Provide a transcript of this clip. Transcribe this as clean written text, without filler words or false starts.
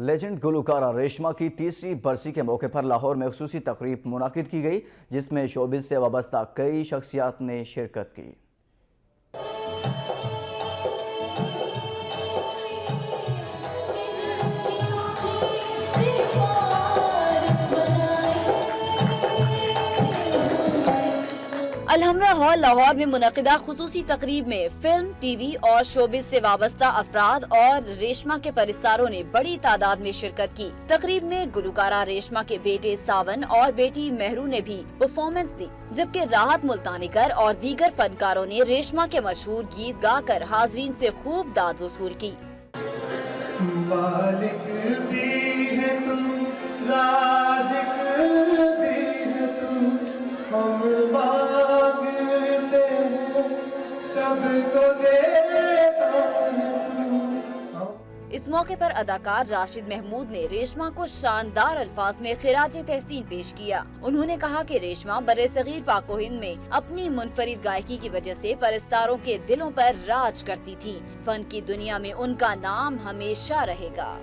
Legend گلوکارہ ریشما کی تیسری برسی کے موقع پر لاہور میں خصوصی تقریب منعقد کی گئی، جس میں شوبز سے وابستہ کئی شخصیات نے شرکت کی۔ الحمرا ہال لاہور میں منعقدہ خصوصی تقریب میں فلم، ٹی وی اور شوبز سے وابستہ افراد اور ریشما کے پرستاروں نے بڑی تعداد میں شرکت کی۔ تقریب میں گلوکارہ ریشما کے بیٹے ساون اور بیٹی مہرو نے بھی پرفارمنس دی، جبکہ راحت ملتانیکر اور دیگر فنکاروں نے ریشما کے مشہور گیت گا کر حاضرین سے خوب داد وصول کی۔ مالک بھی ہے تو رازق بھی ہے تو، ہم مانگتے ہیں سب کو دیتا ہے تو۔ اس موقع پر اداکار راشد محمود نے ریشما کو شاندار الفاظ میں خراج تحسین پیش کیا۔ انہوں نے کہا کہ ریشما برصغیر پاک و ہند میں اپنی منفرد گائیکی کی وجہ سے پرستاروں کے دلوں پر راج کرتی تھی۔ فن کی دنیا میں ان کا نام ہمیشہ رہے گا۔